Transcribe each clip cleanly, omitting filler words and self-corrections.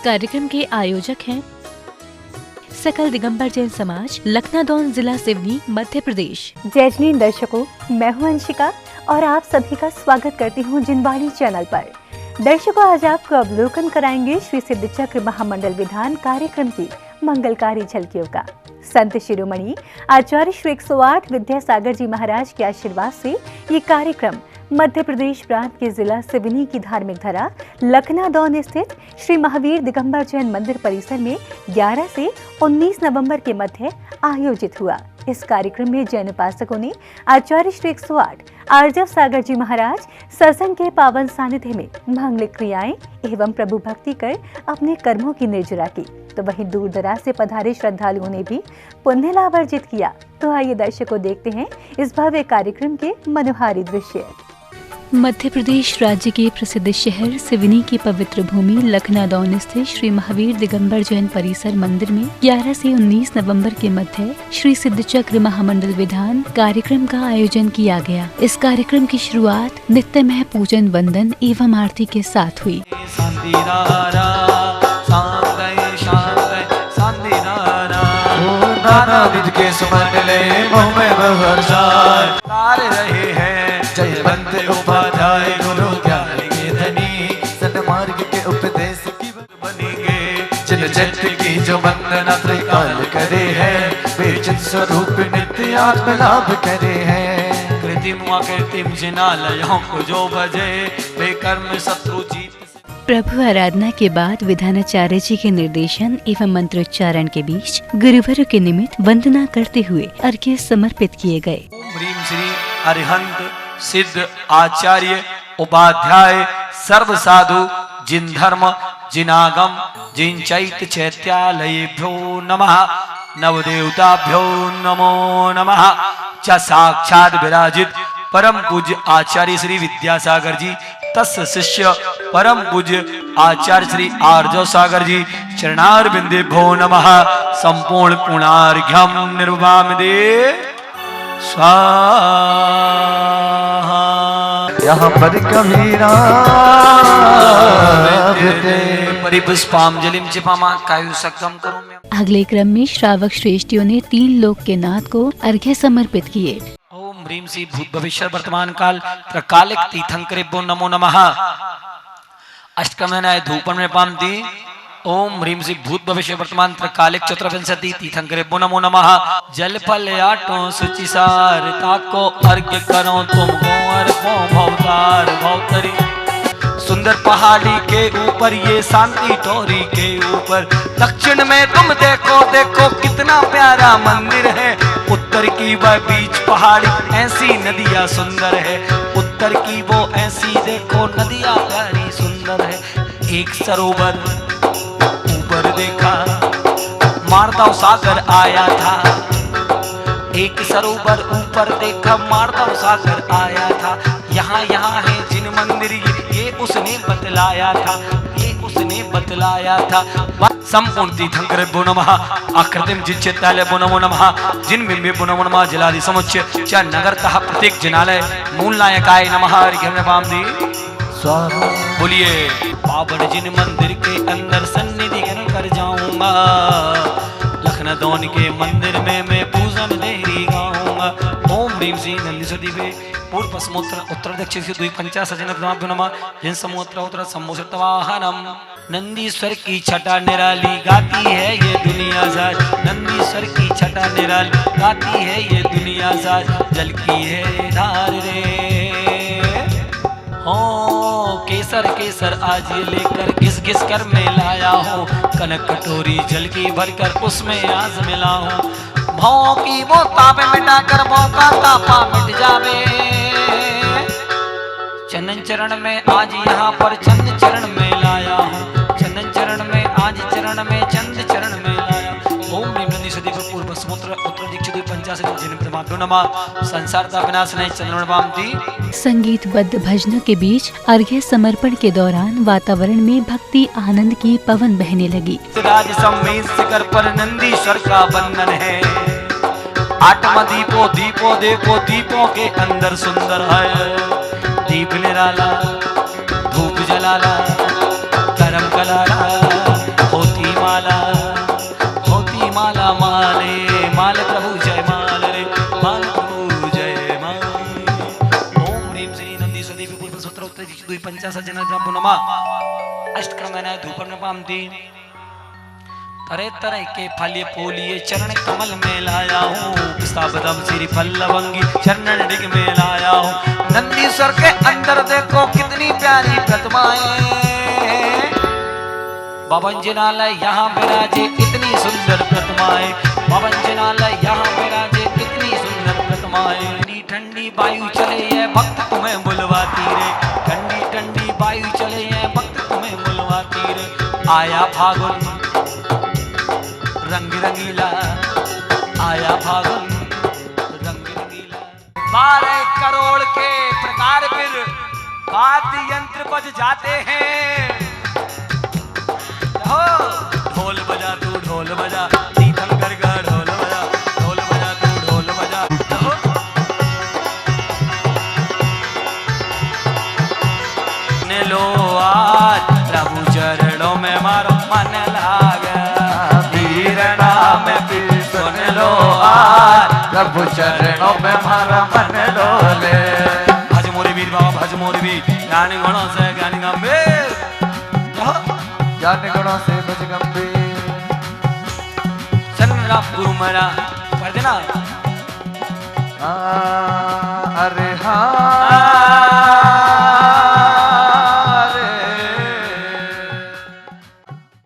कार्यक्रम के आयोजक हैं सकल दिगंबर जैन समाज, लखनादौन, जिला सिवनी, मध्य प्रदेश। जय जैन दर्शकों, मैं हूं अंशिका और आप सभी का स्वागत करती हूं जिनवाणी चैनल पर। दर्शकों, आज आपको अवलोकन कराएंगे श्री सिद्ध चक्र महामंडल विधान कार्यक्रम की मंगलकारी झलकियों का। संत शिरोमणि आचार्य श्री 108 विद्यासागर जी महाराज के आशीर्वाद से ये कार्यक्रम मध्य प्रदेश प्रांत के जिला सिवनी की धार्मिक धरा लखनादौन स्थित श्री महावीर दिगंबर जैन मंदिर परिसर में 11 से 19 नवंबर के मध्य आयोजित हुआ। इस कार्यक्रम में जैन उपासकों ने आचार्य श्री 108 आर्जव सागर जी महाराज सत्संग के पावन सानिध्य में मांगलिक क्रियाएं एवं प्रभु भक्ति कर अपने कर्मों की निर्जरा की। तो वहीं दूर दराज से पधारे श्रद्धालुओं ने भी पुण्य लाभ अर्जित किया। तो आइए दर्शकों देखते हैं इस भव्य कार्यक्रम के मनोहारी दृश्य। मध्य प्रदेश राज्य के प्रसिद्ध शहर सिवनी की पवित्र भूमि लखनादौन स्थित श्री महावीर दिगंबर जैन परिसर मंदिर में 11 से 19 नवंबर के मध्य श्री सिद्ध चक्र महामंडल विधान कार्यक्रम का आयोजन किया गया। इस कार्यक्रम की शुरुआत नित्यमय पूजन, वंदन एवं आरती के साथ हुई। जयवंत उपाध्याय गुरु ज्ञान के धनी, सन्मार्ग के उपदेश की बनेंगे। जिन जगत की जो वंदना त्रिकाल करे है, वे चित स्वरूप नित्य आत्म लाभ करे हैं। कृतिम अकृतिम जिनालयों को जो भजे, वे कर्म शत्रु जीत। प्रभु आराधना के बाद विधानाचार्य जी के निर्देशन एवं मंत्रोच्चारण के बीच गुरुवार के निमित्त वंदना करते हुए अर्घ्य समर्पित किए गए। ह्रीम श्री अरिहंत सिद्ध आचार्य उपाध्याय सर्व साधु जिन धर्म जिनागम जिन चैत चैत्यालयेभ्यो नमः, नवदेवताभ्यो नमो नमः। च साक्षात विराजित परम पूज्य आचार्य श्री विद्यासागर जी तस् शिष्य परम पूज्य आचार्य श्री आर्जव सागर जी चरणारविंदेभ्यो नमः। संपूर्ण पुणार्घ्यम निर्वामदे स्वाहा। यहाँ पर कबीरा परिपुष्पांजलिम चिपामा कायु सक्तम करो। अगले क्रम में श्रावक श्रेष्ठियों ने 3 लोक के नाथ को अर्घ्य समर्पित किए। ओम ह्रीम श्री भूत भविष्य वर्तमान काल त्रकालिक तीर्थंकरेभ्यो नमो नमः। अष्टकमनाय धूपन में पामती। ओम ह्रीम श्री भूत भविष्य वर्तमान त्रकालिक चतुर्विंशति तीर्थंकरेभ्यो नमो नमः। जल फल आटो सुचिसार ताको अर्घ्य करो तुमको अर्घो भवतार भवतरी। सुंदर पहाड़ी के ऊपर ये शांति टोरी के ऊपर, दक्षिण में तुम देखो देखो कितना प्यारा मंदिर है। उत्तर की वह बीच पहाड़ी ऐसी नदियाँ सुंदर है। उत्तर की वो ऐसी देखो नदियाँ प्यारी सुंदर है। एक सरोवर ऊपर देखा मार्दव सागर आया था। एक सरोवर ऊपर देखा मार्दव सागर आया था। यहाँ है जिन मंदिर ये उसने बतलाया था, ये उसने बतलाया था। संपूर्ण तीर्थंकरेभ्यो नमः। आकृतिम जिच्चित्तालयेभ्यो नमो नमः। जिन बिंबेभ्यो नमो नमः। जलादि समुच्चय च नगरतः प्रत्येक जिनालय मूल नायकाय नमः। अर्घ्यम स्वाहा। बोलिए पावन जिन मंदिर के अंदर सन्निधि कर जाऊंगा, लखनादौन के मंदिर में मैं पूजन देरी गाऊंगा। ओम ह्रीम श्री नंदीश्वरी पूर्व पश्चिमोत्तर उत्तर दक्षिण से 250 नमः। जिन समोत्तर उत्तर सम्मोषितवाहनम। नंदीश्वर की छटा निराली गाती है ये दुनिया साज। नंदीश्वर की छटा निराली गाती है ये दुनिया साज। जल की है धार रे हो केसर केसर आज ये लेकर घिस घिस कर मैं लाया हूँ। कनक कटोरी जल की भरकर उसमें आज मिला हूँ। भाव की वो ताप मिटाकर भाव का तापा मिट जावे। चंदन चरण में आज यहाँ पर चंद चरण में लाया हूँ। चंदन चरण में आज चरण में चंद चरण में लाया। ओम निम्न सदी पूर्व समुद्र उत्तर दीक्षित 50 जिन प्रमाभ्यो नमः। संसार का विनाश नहीं चंद्रमा पामती। संगीतबद्ध भजनों के बीच अर्घ्य समर्पण के दौरान वातावरण में भक्ति आनंद की पवन बहने लगी। राज सम्मेद शिखर पर नंदीश्वर का बंधन है। आठवां दीपो दीपो देखो दीपों के अंदर सुंदर है। दीप निराला धूप जलाला करम कलाला च सज्जनद्रव्यो नमः अष्टक्रमेण धूपं नपामि तरह तरह के फल फूलिए चरण कमल में लाया हूँ पिस्ताबदाम श्रीफल लवंगी चरण डिग में लाया हूँ नंदीश्वर के अंदर देखो कितनी प्यारी प्रतिमाएं भवन जिनालय यहाँ विराजे इतनी सुंदर प्रतिमाएं भवन जिनालय यहाँ विराजे इतनी सुंदर प्रतिमाएं ठंडी ठंडी वायु चले ये भक्त तुम्हें बुलवाती रे ठंडी ठंडी वायु चले ये भक्त तुम्हें बुलवाती रे आया फागुन रंग रंगीला आया फागुन रंग रंगीला 12 करोड़ के प्रकार फिर वाद्य यंत्र बज जाते हैं ढोल बजा तू ढोल बजा तीर्थंकर का ढोल बजा तू ढोल बजा ने लो आज प्रभु चरणों में मारो मन लागा वीर नाम सुन लो आज प्रभु चरणों में मारा मन डोले भज मोरी वीर बाबा भज मोरी वीर ज्ञानी गुणों से ज्ञानी गंभीर ज्ञानी गुणों से भज गंभीर चरण गुरु मेरा पढ़ देना अरे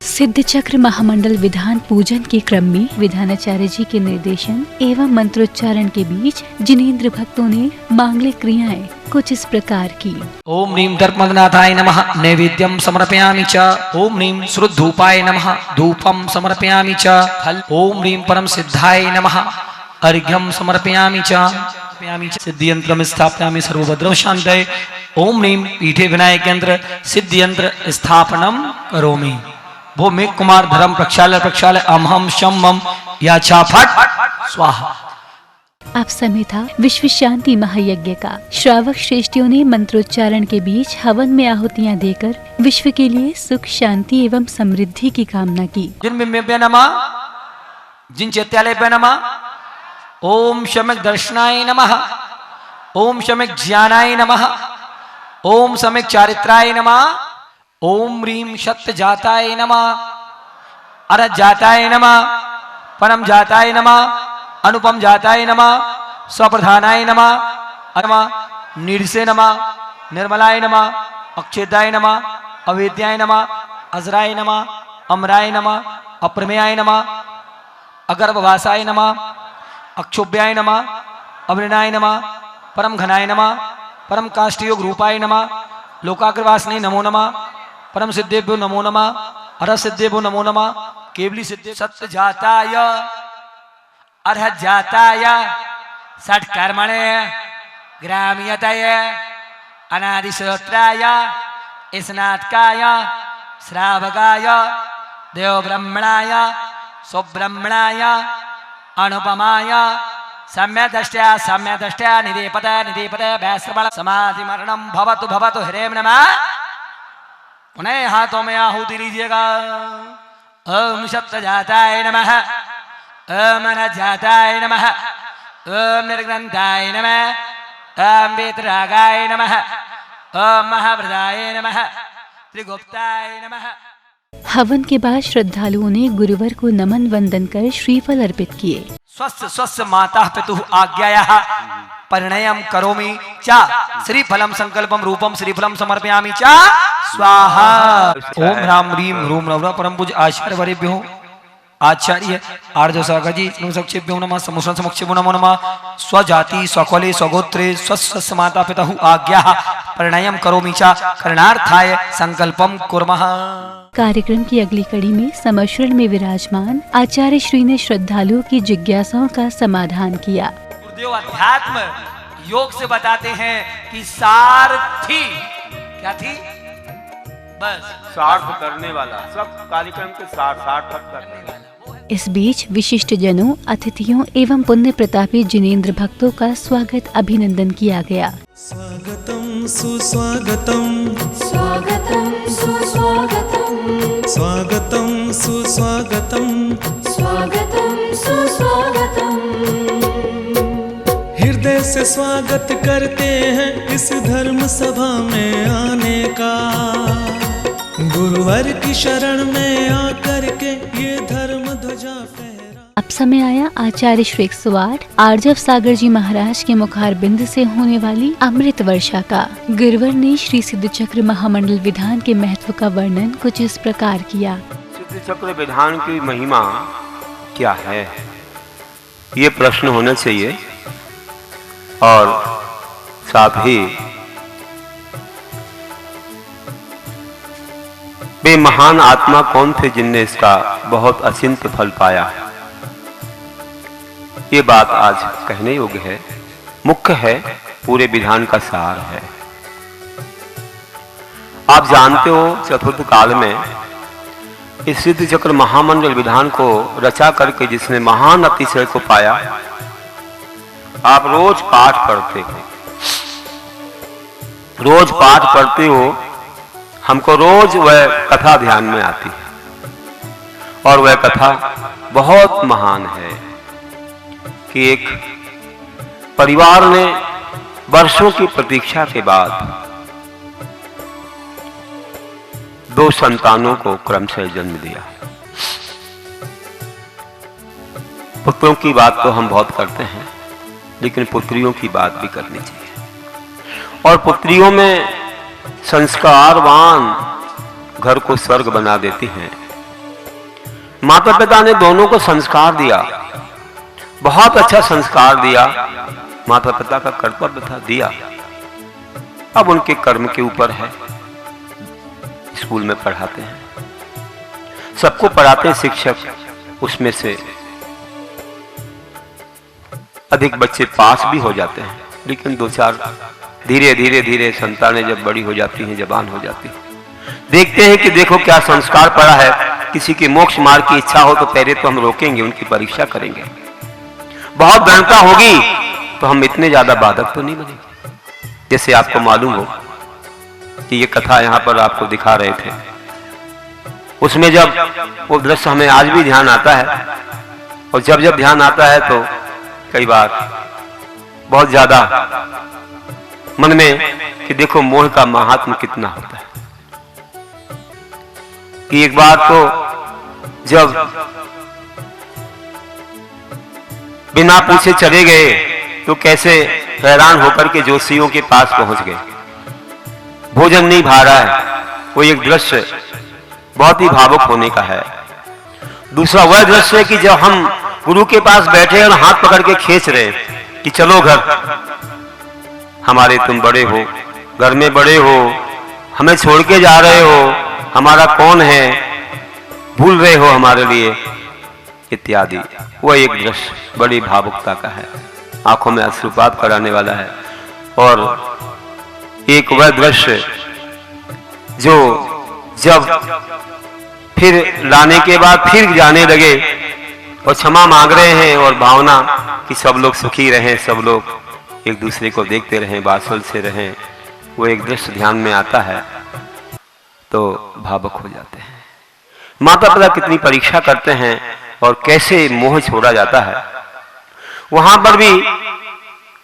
सिद्ध चक्र महामंडल विधान पूजन के क्रम में विधानाचार्य जी के निर्देशन एवं मंत्रोच्चारण के बीच जिनेंद्र भक्तों ने मांगलिक क्रियाएं कुछ इस प्रकार की। ओम ह्रीं दर्पनाथाय नमः नैवेद्यम समर्पयामि च ओम ह्रीं श्रुद्धूपाय नमः धूपम समर्पयामि च ओम ह्रीं परम सिद्धाय नमः अर्घ्यम समर्पयामि च सिद्धियंत्रम स्थापयामि सर्वभद्रव शांतये ओम ह्रीं पीठे विनायकेन्द्र सिद्धियंत्र स्थापनम करोमि भूमि कुमार धर्म प्रक्षालय अमहम शमम या फट स्वाहा। अब समय था विश्व शांति महायज्ञ का। श्रावक श्रेष्ठियों ने मंत्रोच्चारण के बीच हवन में आहुतियां देकर विश्व के लिए सुख शांति एवं समृद्धि की कामना की। जिन बिंबे नमः जिन चैत्यालय पे नमः ओम शमिक दर्शनाय नमः ओम शमिक ज्ञानाय नमः ओम शमिक चारित्राय नमः ओम ह्रीं सत्य जाताय नमः अरज जाताय नमः परम जाताय नमः अनुपम जाताय नमः स्वप्रधानाय नमः निर्से नमः निर्मलाय नमः अक्षेदाय नमः अवेद्याय नमः अजराय नमः अमराय नमः अप्रमेयाय नमः अगर्भवासाय नमः अक्षोभ्याय नमः अवृणाय नमः परम घनाय नमः परम काष्ठयोग रूपाय नमः लोकाग्रवासने नमो नमः परम सिद्धेभ्यो नमो नमः अरह सिद्धेभ्यो नमो नमः केवली सिद्धे सत्य जाताय अर्हत जाताय षट कर्मणे ग्राम्यतय अनादिश्रोत्राय स्नातकाय श्रावकाय देवब्रह्मणाय सुब्रह्मणाय अनुपमाय सम्यदष्ट्या निदेपत वैश्रवण समाधि मरणम भवतु हरेम नमः। पुनः हाथों में आहुति लीजिएगा। ओम सत्य जाताय नमः ओम जाताय नमः ओम निर्ग्रंथाय नमः ओम वेतरागाय नमः ओम महावृदाय नमः त्रिगुप्ताय नमः। हवन के बाद श्रद्धालुओं ने गुरुवर को नमन वंदन कर श्रीफल अर्पित किए। स्वस्थ माता पितुः आज्ञायाः परिणयम करोमि च श्रीफलम संकल्पम रूपम श्रीफलम समर्पयामि च स्वाहा। ओम ह्रां ह्रीं ह्रूं रवरा परम पूज्य आचार्य वरेभ्यो आचार्य आर्य सागजी सक्षेभ्यो नमः समुषण समक्षेभ्यो नमो नमः। स्वजाति स्वकुले स्वगोत्रे स्वस्य माता पितुः आज्ञाः परिणयम करोमि च करणार्थाय संकल्पम कुर्मः। कार्यक्रम की अगली कड़ी में समर्षण में विराजमान आचार्य श्री ने श्रद्धालुओं की जिज्ञासाओं का समाधान किया। गुरुदेव अध्यात्म योग से बताते हैं कि सारथी क्या थी? बस सार्थ करने वाला, सब कार्यक्रम के सार्थक करने वाला। इस बीच विशिष्ट जनों, अतिथियों एवं पुण्य प्रतापी जिनेंद्र भक्तों का स्वागत अभिनंदन किया गया। स्वागतम सुस्वागतम स्वागतं सुस्वागतं स्वागतम सुस्वागतम स्वागतं सुस्वागतं हृदय से स्वागत करते हैं इस धर्म सभा में आने का। गुरुवर की शरण में आकर के ये धर्म ध्वजा फहरा। अब समय आया आचार्य श्री 108 आर्जव सागर जी महाराज के मुखार बिंद से होने वाली अमृत वर्षा का। गुरुवर ने श्री सिद्ध चक्र महामंडल विधान के महत्व का वर्णन कुछ इस प्रकार किया। सिद्ध चक्र विधान की महिमा क्या है, ये प्रश्न होना चाहिए। और साथ ही वे महान आत्मा कौन थे जिनने इसका बहुत अचिंत्य फल पाया, ये बात आज कहने योग्य है, मुख्य है, पूरे विधान का सार है। आप जानते हो चतुर्थ काल में इस सिद्ध चक्र महामंडल विधान को रचा करके जिसने महान अतिशय को पाया, आप रोज पाठ पढ़ते हो, रोज पाठ पढ़ते हो, हमको रोज वह कथा ध्यान में आती है। और वह कथा बहुत महान है कि एक परिवार ने वर्षों की प्रतीक्षा के बाद 2 संतानों को क्रमशः जन्म दिया। पुत्रों की बात तो हम बहुत करते हैं, लेकिन पुत्रियों की बात भी करनी चाहिए। और पुत्रियों में संस्कारवान घर को स्वर्ग बना देती हैं। माता पिता ने दोनों को संस्कार दिया, बहुत अच्छा संस्कार दिया, माता पिता का कर्तव्य था, दिया। अब उनके कर्म के ऊपर है। स्कूल में पढ़ाते हैं, सबको पढ़ाते हैं शिक्षक, उसमें से अधिक बच्चे पास भी हो जाते हैं, लेकिन 2-4 धीरे धीरे धीरे संतानें जब बड़ी हो जाती हैं, जवान हो जाती हैं, देखते हैं कि देखो क्या संस्कार पड़ा है। किसी की मोक्ष मार्ग की इच्छा हो तो पहले तो हम रोकेंगे, उनकी परीक्षा करेंगे। बहुत दृढ़ता होगी तो हम इतने ज्यादा बाधक तो नहीं बनेंगे। जैसे आपको मालूम हो कि ये कथा यहाँ पर आपको दिखा रहे थे, उसमें जब वो दृश्य हमें आज भी ध्यान आता है, और जब जब ध्यान आता है तो कई बार बहुत ज्यादा मन में कि देखो मोह का महात्म कितना होता है। कि एक बार तो जब बिना पूछे चले गए तो कैसे हैरान होकर के जोशियों के पास पहुंच गए, भोजन नहीं भा रहा है। वो एक दृश्य बहुत ही भावुक होने का है। दूसरा वह दृश्य है कि जब हम गुरु के पास बैठे और हाथ पकड़ के खींच रहे कि चलो घर, हमारे तुम बड़े हो, घर में बड़े हो, हमें छोड़ के जा रहे हो, हमारा कौन है, भूल रहे हो हमारे लिए, इत्यादि। वह एक दृश्य बड़ी भावुकता का है, आंखों में अश्रुपात कराने वाला है। और एक वह दृश्य जो जब फिर लाने के बाद फिर जाने लगे और क्षमा मांग रहे हैं, और भावना कि सब लोग सुखी रहें, सब लोग एक दूसरे को देखते रहें, बासल से रहें, वो एक दृश्य ध्यान में आता है तो भावुक हो जाते हैं। माता पिता कितनी परीक्षा करते हैं और कैसे मोह छोड़ा जाता है। वहां पर भी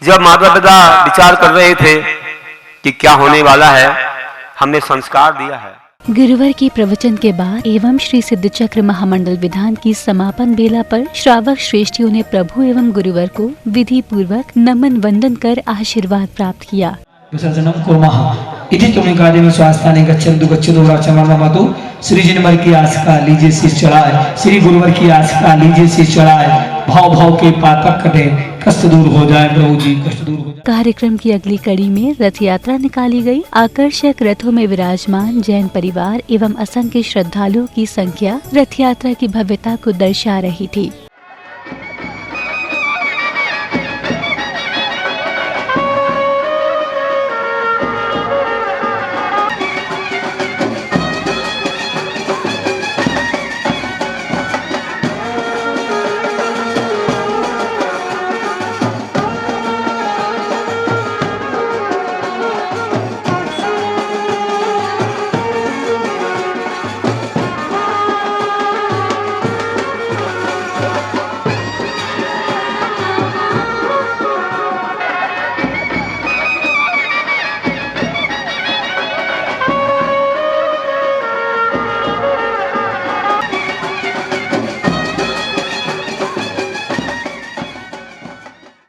जब माता पिता विचार कर रहे थे कि क्या होने वाला है, हमने संस्कार दिया है। गुरुवर के प्रवचन के बाद एवं श्री सिद्ध चक्र महामंडल विधान की समापन बेला पर श्रावक श्रेष्ठियों ने प्रभु एवं गुरुवर को विधि पूर्वक नमन वंदन कर आशीर्वाद प्राप्त किया। विसर्जनम कुर्मः इति तुमिकादेव स्वास्थाने गच्छन्तु गच्छतु वाचममतु। श्री जिनवर की आस्था लीजिए शीश चढ़ाए, श्री गुरुवर की आस्था लीजिए शीश चढ़ाए, भाव भाव के पातक कटे, कष्ट दूर हो जाए प्रभु जी, कष्ट दूर हो जाए। कार्यक्रम की अगली कड़ी में रथ यात्रा निकाली गई। आकर्षक रथों में विराजमान जैन परिवार एवं असंख्य श्रद्धालुओं की संख्या रथ यात्रा की भव्यता को दर्शा रही थी।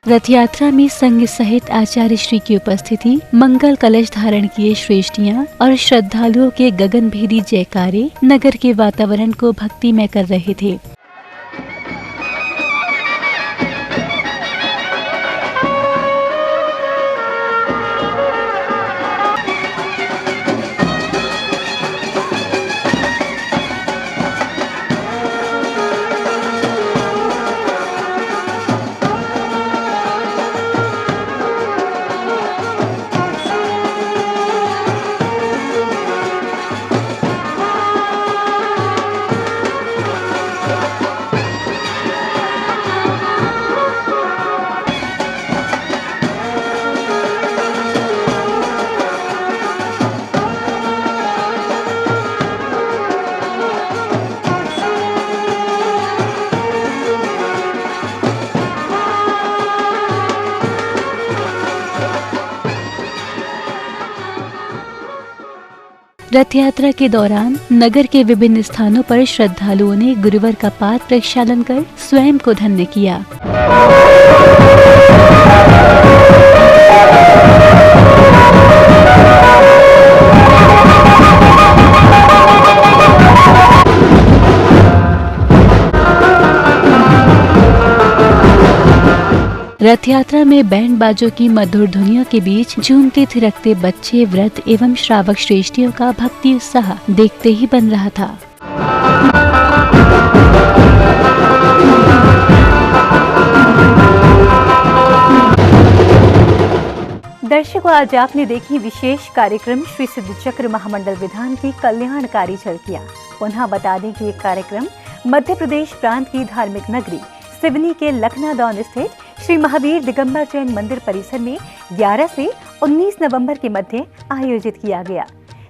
रथ यात्रा में संघ सहित आचार्य श्री की उपस्थिति, मंगल कलश धारण किए श्रेष्ठियां और श्रद्धालुओं के गगनभेदी जयकारे नगर के वातावरण को भक्तिमय कर रहे थे। रथ यात्रा के दौरान नगर के विभिन्न स्थानों पर श्रद्धालुओं ने गुरुवर का पाद प्रक्षालन कर स्वयं को धन्य किया। रथ यात्रा में बैंड बाजों की मधुर ध्वनियों के बीच झूमते थिरकते बच्चे, व्रत एवं श्रावक श्रेष्ठियों का भक्ति उत्साह देखते ही बन रहा था। दर्शकों, आज आपने देखी विशेष कार्यक्रम श्री सिद्ध चक्र महामंडल विधान की कल्याणकारी झलकियां। पुनः बता दें कि ये कार्यक्रम मध्य प्रदेश प्रांत की धार्मिक नगरी सिवनी के लखनादौन स्थित श्री महावीर दिगंबर जैन मंदिर परिसर में 11 से 19 नवंबर के मध्य आयोजित किया गया।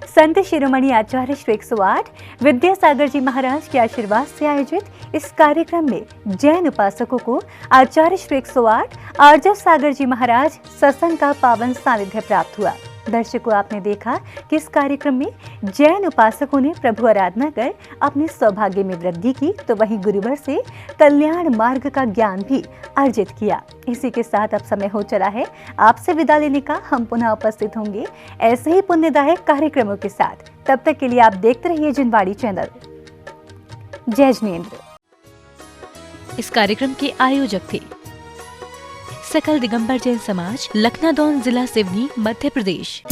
संत शिरोमणि आचार्य श्री 108 विद्यासागर जी महाराज के आशीर्वाद से आयोजित इस कार्यक्रम में जैन उपासकों को आचार्य श्री 108 आर्जव सागर जी महाराज सत्संग का पावन सानिध्य प्राप्त हुआ। दर्शकों, आपने देखा कि इस कार्यक्रम में जैन उपासकों ने प्रभु आराधना कर अपने सौभाग्य में वृद्धि की, तो वहीं गुरुवर से कल्याण मार्ग का ज्ञान भी अर्जित किया। इसी के साथ अब समय हो चला है आपसे विदा लेने का। हम पुनः उपस्थित होंगे ऐसे ही पुण्यदायक कार्यक्रमों के साथ। तब तक के लिए आप देखते रहिए जिनवाणी चैनल। जय जिनेंद्र। इस कार्यक्रम के आयोजक थे सकल दिगंबर जैन समाज, लखनादौन, जिला सिवनी, मध्य प्रदेश।